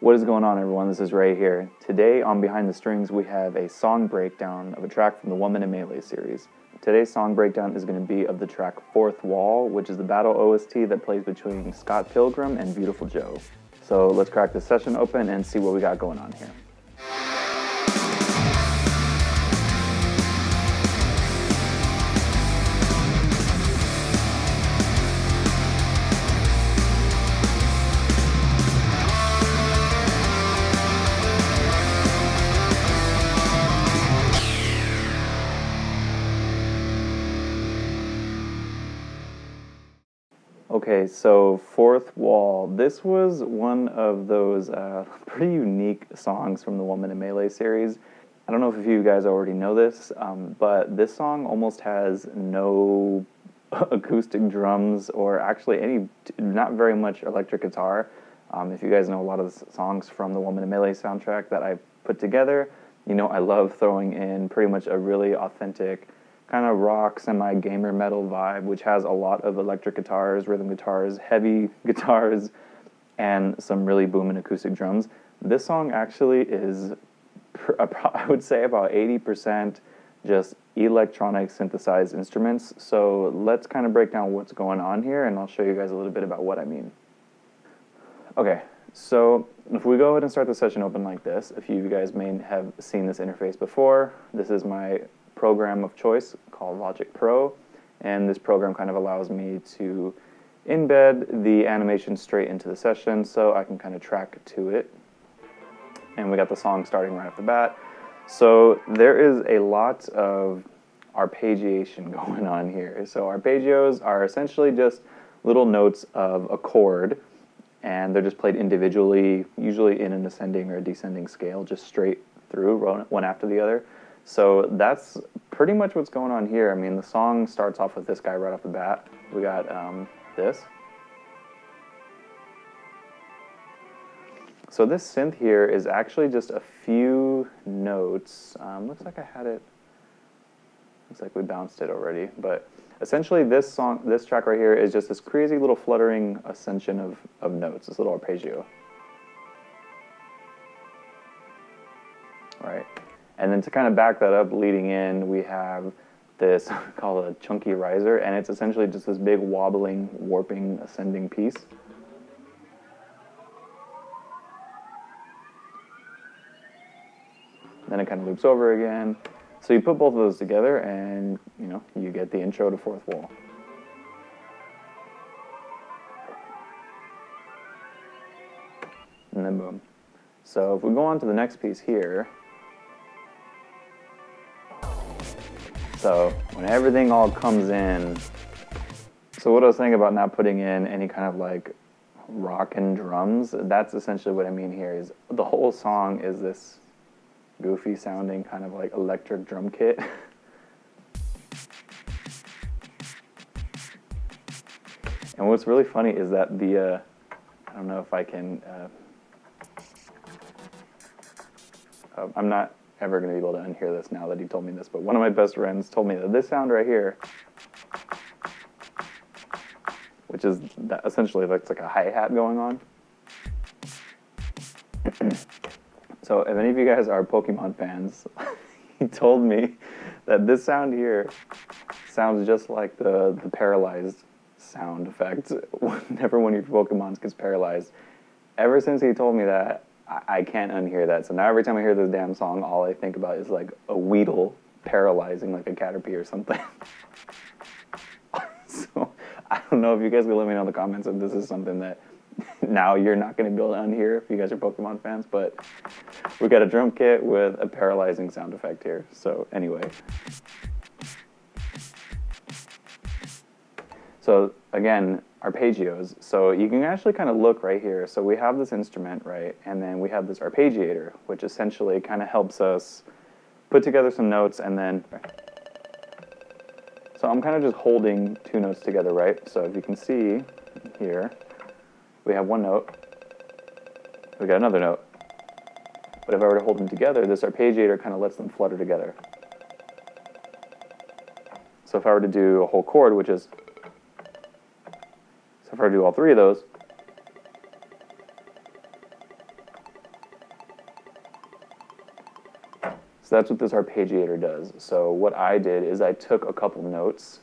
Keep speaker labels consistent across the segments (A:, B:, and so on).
A: What is going on, everyone? This is Ray here. Today on Behind the Strings, we have a song breakdown of a track from the Woman in Melee series. Today's song breakdown is going to be of the track Fourth Wall, which is the battle OST that plays between Scott Pilgrim and Beautiful Joe. So let's crack this session open and see what we got going on here. Okay, so Fourth Wall. This was one of those pretty unique songs from the Woman in Melee series. I don't know if you guys already know this, but this song almost has no acoustic drums or actually not very much electric guitar. If you guys know a lot of the songs from the Woman in Melee soundtrack that I put together, you know I love throwing in pretty much a really authentic kind of rock, semi-gamer metal vibe, which has a lot of electric guitars, rhythm guitars, heavy guitars, and some really booming acoustic drums. This song actually is, I would say, about 80% just electronic synthesized instruments. So let's kind of break down what's going on here, and I'll show you guys a little bit about what I mean. Okay, so if we go ahead and start the session open like this, a few of you guys may have seen this interface before. This is my program of choice called Logic Pro, and this program kind of allows me to embed the animation straight into the session so I can kind of track to it. And we got the song starting right off the bat. So there is a lot of arpeggiation going on here. So arpeggios are essentially just little notes of a chord, and they're just played individually, usually in an ascending or a descending scale, just straight through, one after the other. So that's pretty much what's going on here. I mean, the song starts off with this guy right off the bat. We got this. So this synth here is actually just a few notes. Looks like I had it. Looks like we bounced it already. But essentially, this track right here is just this crazy little fluttering ascension of notes. This little arpeggio. Right. And then to kind of back that up, leading in, we have this called a chunky riser, and it's essentially just this big wobbling, warping, ascending piece. Then it kind of loops over again. So you put both of those together, and you get the intro to Fourth Wall. And then boom. So if we go on to the next piece here. So when everything all comes in, so what I was thinking about not putting in any kind of like rock and drums, that's essentially what I mean here. Is the whole song is this goofy sounding kind of like electric drum kit. And what's really funny is that the, I don't know if I can, I'm not ever going to be able to unhear this now that he told me this, but one of my best friends told me that this sound right here, which is essentially looks like a hi-hat going on. So if any of you guys are Pokemon fans, he told me that this sound here sounds just like the paralyzed sound effect whenever one of your Pokemon gets paralyzed. Ever since he told me that, I can't unhear that. So now every time I hear this damn song, all I think about is like a Weedle paralyzing like a Caterpie or something. So I don't know if you guys will let me know in the comments if this is something that now you're not going to be able to unhear if you guys are Pokemon fans, but we got a drum kit with a paralyzing sound effect here. So anyway. So again, arpeggios. So you can actually kind of look right here. So we have this instrument, right? And then we have this arpeggiator, which essentially kind of helps us put together some notes and then... So I'm kind of just holding two notes together, right? So if you can see here, we have one note. We got another note. But if I were to hold them together, this arpeggiator kind of lets them flutter together. So if I were to do a whole chord, which is... So if I were to do all three of those, So that's what this arpeggiator does. So what I did is I took a couple notes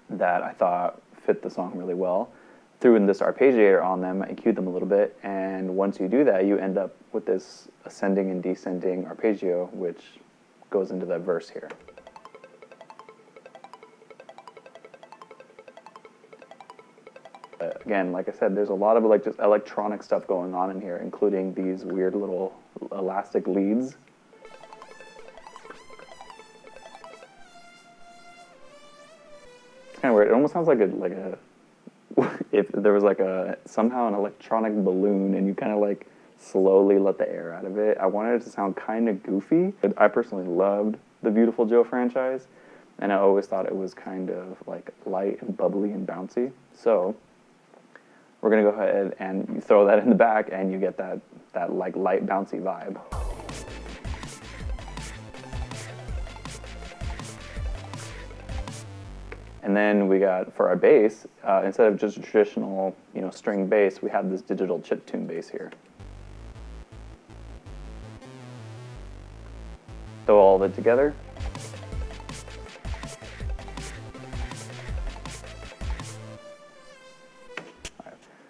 A: that I thought fit the song really well, threw in this arpeggiator on them, EQ'd them a little bit, and once you do that, you end up with this ascending and descending arpeggio, which goes into that verse here. Again, like I said, there's a lot of like just electronic stuff going on in here, including these weird little elastic leads. It's kind of weird. It almost sounds like a if there was like somehow an electronic balloon and you kind of like slowly let the air out of it. I wanted it to sound kind of goofy. I personally loved the Beautiful Joe franchise, and I always thought it was kind of like light and bubbly and bouncy. So we're gonna go ahead and you throw that in the back and you get that like light bouncy vibe. And then we got, for our bass, instead of just a traditional, string bass, we have this digital chiptune bass here. Throw all of it together.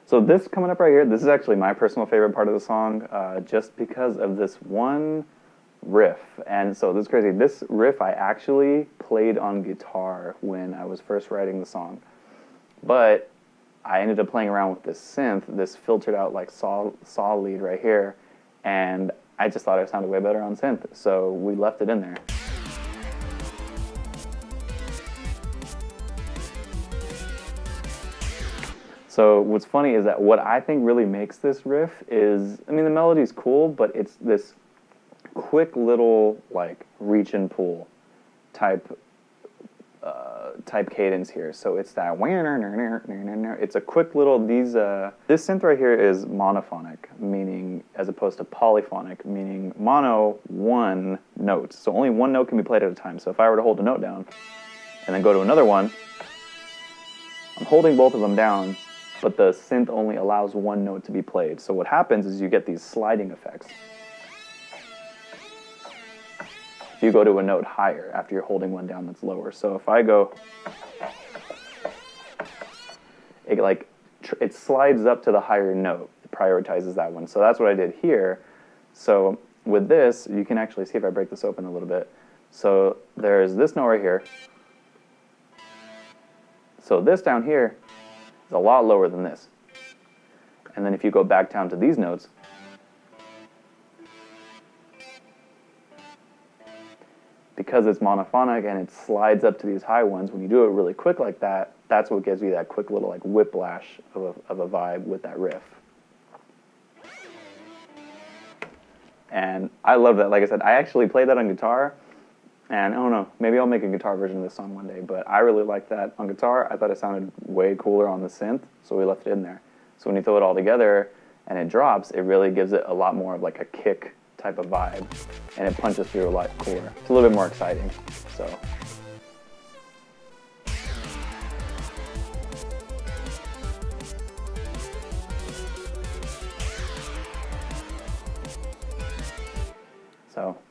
A: So this coming up right here, this is actually my personal favorite part of the song, just because of this one riff. And so this is crazy. This riff I actually played on guitar when I was first writing the song. But I ended up playing around with this synth, this filtered out like saw lead right here, and I just thought it sounded way better on synth. So we left it in there. So what's funny is that what I think really makes this riff is, I mean, the melody's cool, but it's this quick little like reach and pull type cadence here. So it's that, it's a quick little, this synth right here is monophonic, meaning, as opposed to polyphonic, meaning mono, one note. So only one note can be played at a time. So if I were to hold a note down and then go to another one, I'm holding both of them down, but the synth only allows one note to be played. So what happens is you get these sliding effects. You go to a note higher after you're holding one down that's lower. So if I go, it slides up to the higher note. It prioritizes that one. So that's what I did here. So with this, you can actually see if I break this open a little bit. So there's this note right here. So this down here is a lot lower than this. And then if you go back down to these notes, because it's monophonic and it slides up to these high ones, when you do it really quick like that, that's what gives you that quick little like whiplash of a vibe with that riff. And I love that. Like I said, I actually played that on guitar, and I don't know, maybe I'll make a guitar version of this song one day, but I really liked that on guitar. I thought it sounded way cooler on the synth, so we left it in there. So when you throw it all together and it drops, it really gives it a lot more of like a kick type of vibe, and it punches through a lot cooler. It's a little bit more exciting. So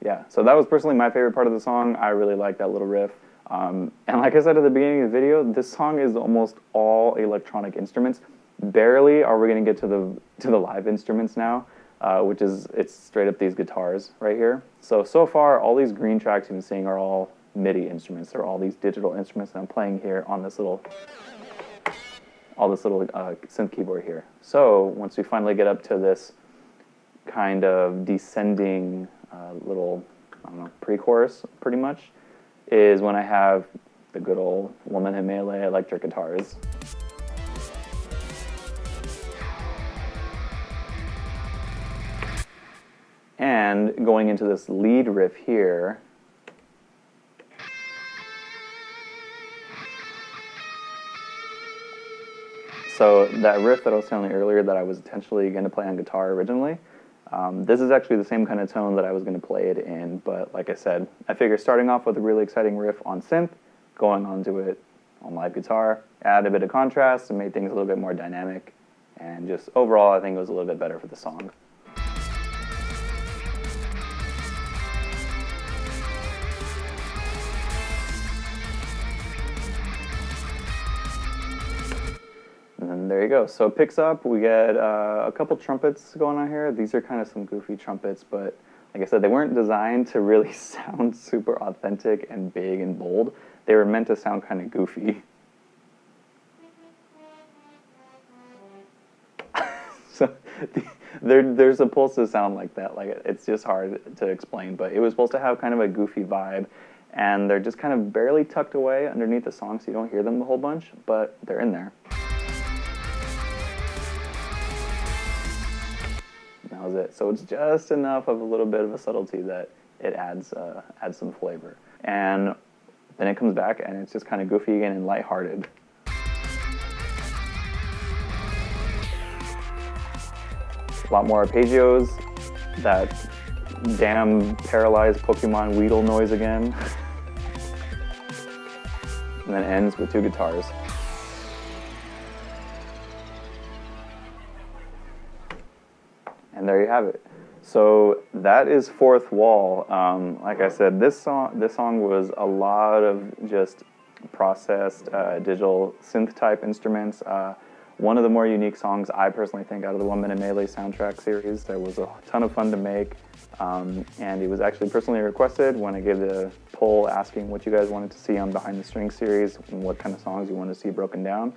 A: yeah, so that was personally my favorite part of the song. I really like that little riff. And like I said at the beginning of the video, this song is almost all electronic instruments. Barely are we going to get to the live instruments now. Which is, it's straight up these guitars right here. So far, all these green tracks you've been seeing are all MIDI instruments. They're all these digital instruments that I'm playing here on this little synth keyboard here. So once we finally get up to this kind of descending little, I don't know, pre-chorus pretty much, is when I have the good old Woman in Melee electric guitars. And going into this lead riff here, so that riff that I was telling you earlier that I was intentionally going to play on guitar originally, this is actually the same kind of tone that I was going to play it in, but like I said, I figured starting off with a really exciting riff on synth, going onto it on live guitar, add a bit of contrast and made things a little bit more dynamic, and just overall I think it was a little bit better for the song. there you go. So it picks up. We get a couple trumpets going on here. These are kind of some goofy trumpets, but like I said, they weren't designed to really sound super authentic and big and bold. They were meant to sound kind of goofy. So they're supposed to sound like that. Like, it's just hard to explain, but it was supposed to have kind of a goofy vibe, and they're just kind of barely tucked away underneath the song, so you don't hear them a whole bunch, but they're in there. That was it. So it's just enough of a little bit of a subtlety that it adds some flavor. And then it comes back, and it's just kind of goofy again and lighthearted. A lot more arpeggios, that damn paralyzed Pokemon Weedle noise again. And then ends with 2 guitars. And there you have it. So that is Fourth Wall. Like I said, this song was a lot of just processed digital synth type instruments. One of the more unique songs, I personally think, out of the 1 Minute Melee soundtrack series. That was a ton of fun to make, and it was actually personally requested when I gave the poll asking what you guys wanted to see on Behind the Strings series and what kind of songs you wanted to see broken down.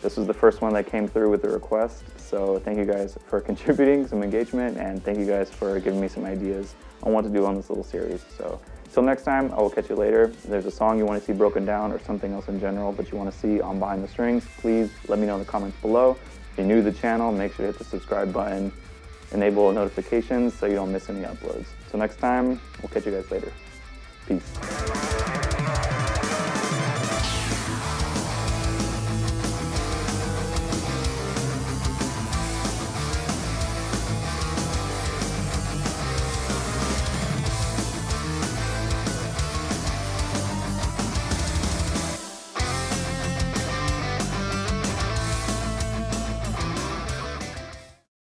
A: This was the first one that came through with the request, so thank you guys for contributing some engagement, and thank you guys for giving me some ideas on what to do on this little series. So till next time, I will catch you later. If there's a song you want to see broken down or something else in general but you want to see on Behind the Strings, please let me know in the comments below. If you're new to the channel, make sure to hit the subscribe button, enable notifications so you don't miss any uploads. Till next time, we'll catch you guys later. Peace.